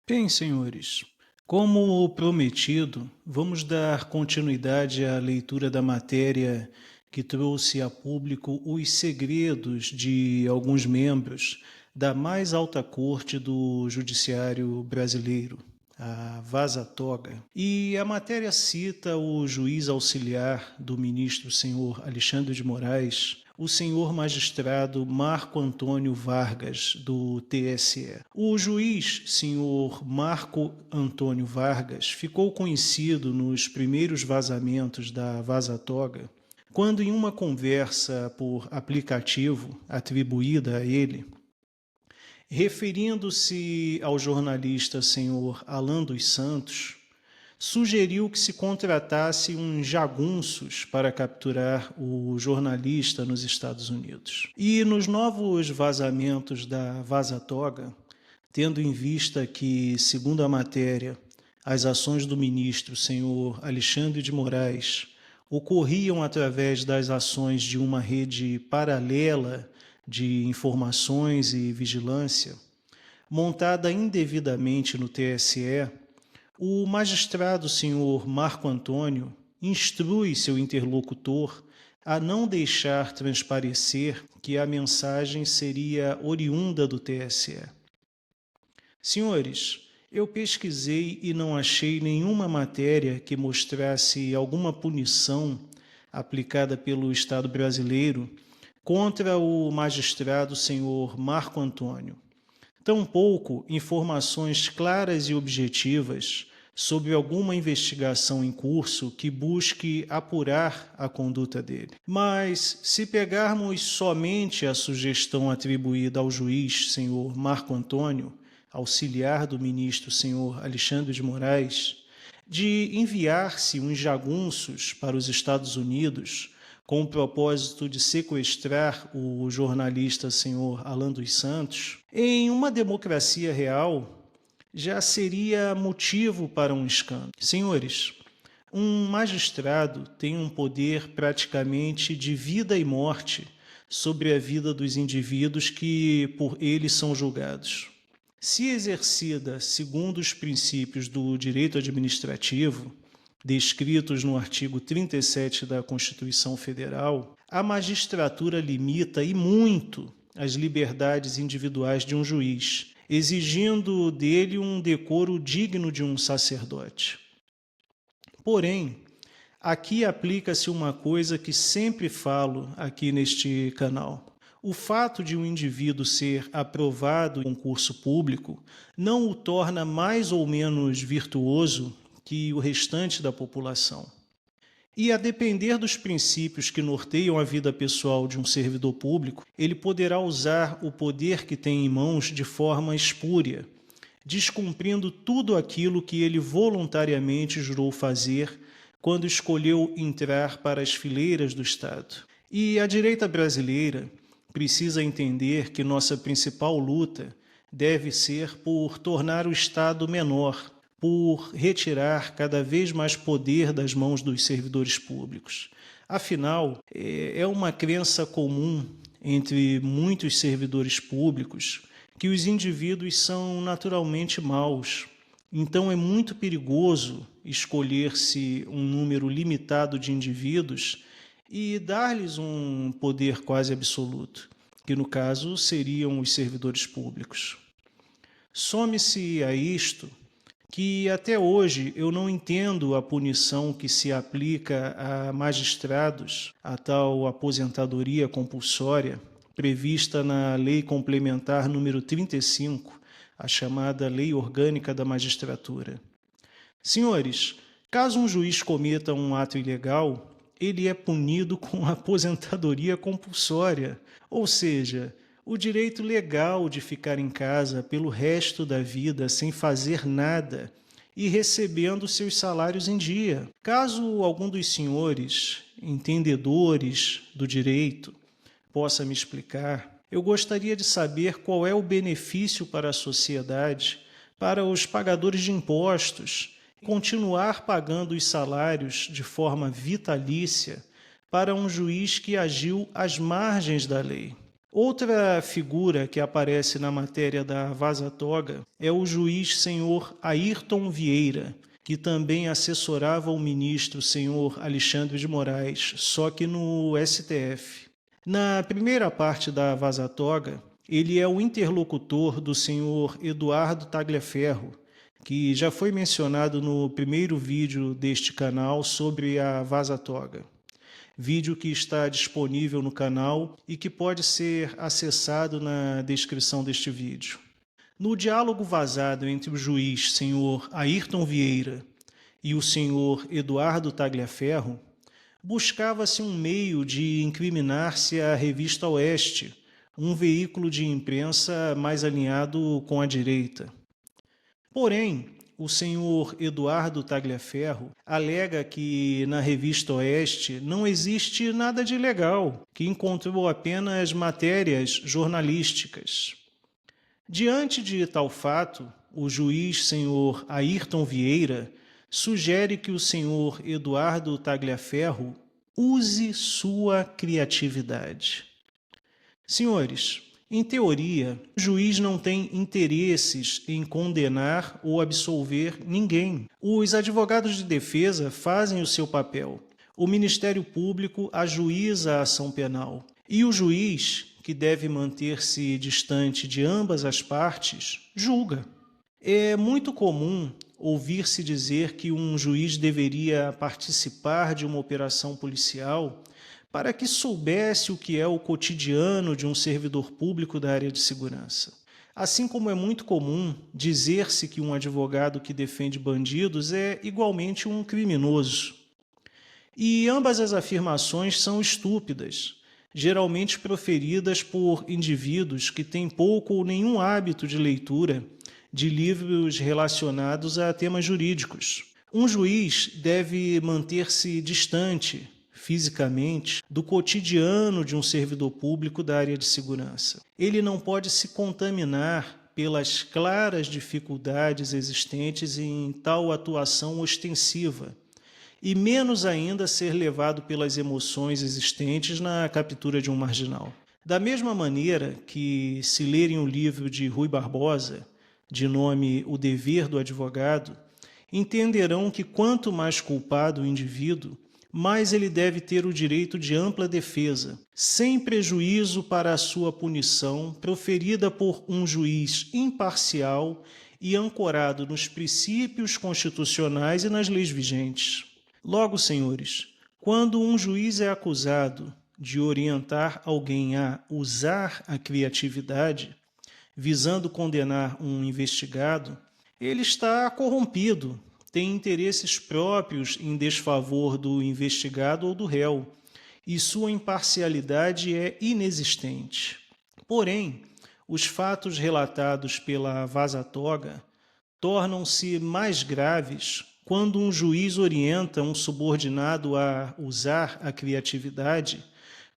Bem, senhores, como prometido, vamos dar continuidade à leitura da matéria que trouxe a público os segredos de alguns membros da mais alta corte do judiciário brasileiro, a Vaza Toga. E a matéria cita o juiz auxiliar do ministro senhor Alexandre de Moraes, o senhor magistrado Marco Antônio Vargas, do TSE. O juiz, senhor Marco Antônio Vargas, ficou conhecido nos primeiros vazamentos da Vaza Toga, quando em uma conversa por aplicativo atribuída a ele, referindo-se ao jornalista senhor Alan dos Santos, sugeriu que se contratasse uns jagunços para capturar o jornalista nos Estados Unidos. E nos novos vazamentos da Vaza Toga, tendo em vista que, segundo a matéria, as ações do ministro senhor Alexandre de Moraes ocorriam através das ações de uma rede paralela de informações e vigilância, montada indevidamente no TSE, o magistrado senhor Marco Antônio instrui seu interlocutor a não deixar transparecer que a mensagem seria oriunda do TSE. Senhores, eu pesquisei e não achei nenhuma matéria que mostrasse alguma punição aplicada pelo Estado brasileiro contra o magistrado senhor Marco Antônio. Tampouco informações claras e objetivas sobre alguma investigação em curso que busque apurar a conduta dele. Mas, se pegarmos somente a sugestão atribuída ao juiz, senhor Marco Antônio, auxiliar do ministro, senhor Alexandre de Moraes, de enviar-se uns jagunços para os Estados Unidos com o propósito de sequestrar o jornalista senhor Alan dos Santos, em uma democracia real, já seria motivo para um escândalo. Senhores, um magistrado tem um poder praticamente de vida e morte sobre a vida dos indivíduos que por ele são julgados. Se exercida segundo os princípios do direito administrativo, descritos no artigo 37 da Constituição Federal, a magistratura limita e muito as liberdades individuais de um juiz, exigindo dele um decoro digno de um sacerdote. Porém, aqui aplica-se uma coisa que sempre falo aqui neste canal. O fato de um indivíduo ser aprovado em concurso público não o torna mais ou menos virtuoso que o restante da população. E a depender dos princípios que norteiam a vida pessoal de um servidor público, ele poderá usar o poder que tem em mãos de forma espúria, descumprindo tudo aquilo que ele voluntariamente jurou fazer quando escolheu entrar para as fileiras do Estado. E a direita brasileira precisa entender que nossa principal luta deve ser por tornar o Estado menor, por retirar cada vez mais poder das mãos dos servidores públicos. Afinal, é uma crença comum entre muitos servidores públicos que os indivíduos são naturalmente maus. Então é muito perigoso escolher-se um número limitado de indivíduos e dar-lhes um poder quase absoluto, que no caso seriam os servidores públicos. Some-se a isto que até hoje eu não entendo a punição que se aplica a magistrados, a tal aposentadoria compulsória, prevista na Lei Complementar número 35, a chamada Lei Orgânica da Magistratura. Senhores, caso um juiz cometa um ato ilegal, ele é punido com aposentadoria compulsória, ou seja, o direito legal de ficar em casa pelo resto da vida sem fazer nada e recebendo seus salários em dia. Caso algum dos senhores, entendedores do direito, possa me explicar, eu gostaria de saber qual é o benefício para a sociedade, para os pagadores de impostos, continuar pagando os salários de forma vitalícia para um juiz que agiu às margens da lei. Outra figura que aparece na matéria da Vaza Toga é o juiz senhor Ayrton Vieira, que também assessorava o ministro senhor Alexandre de Moraes, só que no STF. Na primeira parte da Vaza Toga, ele é o interlocutor do senhor Eduardo Tagliaferro, que já foi mencionado no primeiro vídeo deste canal sobre a Vaza Toga. Vídeo que está disponível no canal e que pode ser acessado na descrição deste vídeo. No diálogo vazado entre o juiz senhor Ayrton Vieira e o senhor Eduardo Tagliaferro, buscava-se um meio de incriminar-se à Revista Oeste, um veículo de imprensa mais alinhado com a direita. Porém, o senhor Eduardo Tagliaferro alega que na Revista Oeste não existe nada de ilegal, que encontrou apenas matérias jornalísticas. Diante de tal fato, o juiz senhor Ayrton Vieira sugere que o senhor Eduardo Tagliaferro use sua criatividade. Senhores, em teoria, o juiz não tem interesses em condenar ou absolver ninguém. Os advogados de defesa fazem o seu papel. O Ministério Público ajuiza a ação penal. E o juiz, que deve manter-se distante de ambas as partes, julga. É muito comum ouvir-se dizer que um juiz deveria participar de uma operação policial para que soubesse o que é o cotidiano de um servidor público da área de segurança. Assim como é muito comum dizer-se que um advogado que defende bandidos é igualmente um criminoso. E ambas as afirmações são estúpidas, geralmente proferidas por indivíduos que têm pouco ou nenhum hábito de leitura de livros relacionados a temas jurídicos. Um juiz deve manter-se distante, fisicamente, do cotidiano de um servidor público da área de segurança. Ele não pode se contaminar pelas claras dificuldades existentes em tal atuação ostensiva, e menos ainda ser levado pelas emoções existentes na captura de um marginal. Da mesma maneira que, se lerem o livro de Rui Barbosa, de nome O Dever do Advogado, entenderão que quanto mais culpado o indivíduo, mais ele deve ter o direito de ampla defesa, sem prejuízo para a sua punição, proferida por um juiz imparcial e ancorado nos princípios constitucionais e nas leis vigentes. Logo, senhores, quando um juiz é acusado de orientar alguém a usar a criatividade, visando condenar um investigado, ele está corrompido, tem interesses próprios em desfavor do investigado ou do réu, e sua imparcialidade é inexistente. Porém, os fatos relatados pela Vaza Toga tornam-se mais graves quando um juiz orienta um subordinado a usar a criatividade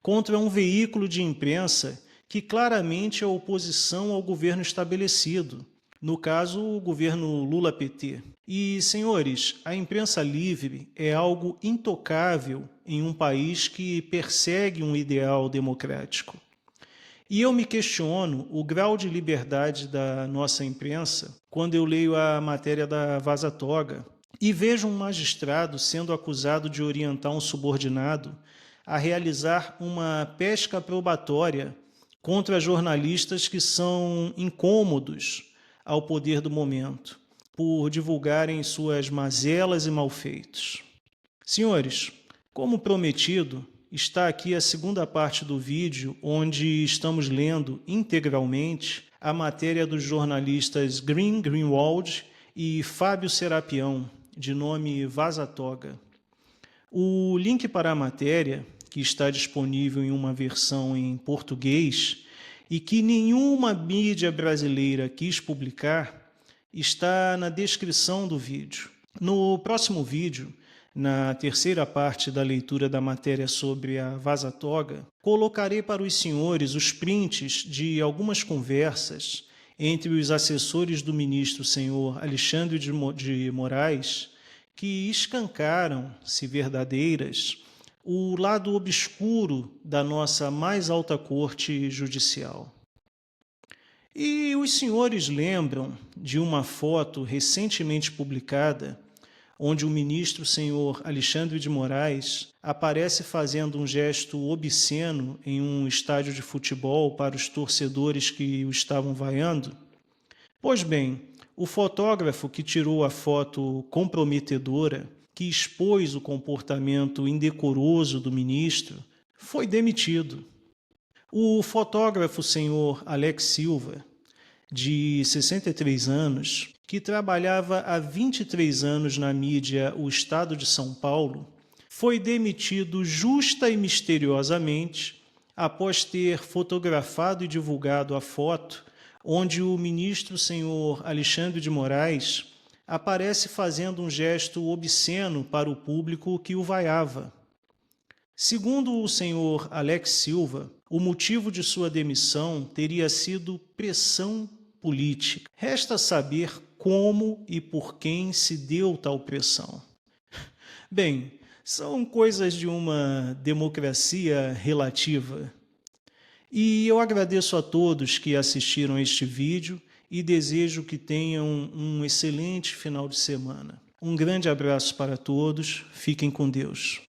contra um veículo de imprensa que claramente é oposição ao governo estabelecido, no caso, o governo Lula-PT. E, senhores, a imprensa livre é algo intocável em um país que persegue um ideal democrático. E eu me questiono o grau de liberdade da nossa imprensa quando eu leio a matéria da Vaza Toga e vejo um magistrado sendo acusado de orientar um subordinado a realizar uma pesca probatória contra jornalistas que são incômodos ao poder do momento, por divulgarem suas mazelas e malfeitos. Senhores, como prometido, está aqui a segunda parte do vídeo, onde estamos lendo integralmente a matéria dos jornalistas Greenwald e Fábio Serapião, de nome Vaza Toga. O link para a matéria, que está disponível em uma versão em português e que nenhuma mídia brasileira quis publicar, está na descrição do vídeo. No próximo vídeo, na terceira parte da leitura da matéria sobre a Vaza Toga, colocarei para os senhores os prints de algumas conversas entre os assessores do ministro senhor Alexandre de Moraes, que escancaram, se verdadeiras, o lado obscuro da nossa mais alta corte judicial. E os senhores lembram de uma foto recentemente publicada, onde o ministro senhor Alexandre de Moraes aparece fazendo um gesto obsceno em um estádio de futebol para os torcedores que o estavam vaiando? Pois bem, o fotógrafo que tirou a foto comprometedora, que expôs o comportamento indecoroso do ministro, foi demitido. O fotógrafo senhor Alex Silva, de 63 anos, que trabalhava há 23 anos na mídia O Estado de São Paulo, foi demitido justa e misteriosamente após ter fotografado e divulgado a foto onde o ministro senhor Alexandre de Moraes aparece fazendo um gesto obsceno para o público que o vaiava. Segundo o senhor Alex Silva, o motivo de sua demissão teria sido pressão política. Resta saber como e por quem se deu tal pressão. Bem, são coisas de uma democracia relativa. E eu agradeço a todos que assistiram a este vídeo e desejo que tenham um excelente final de semana. Um grande abraço para todos, fiquem com Deus.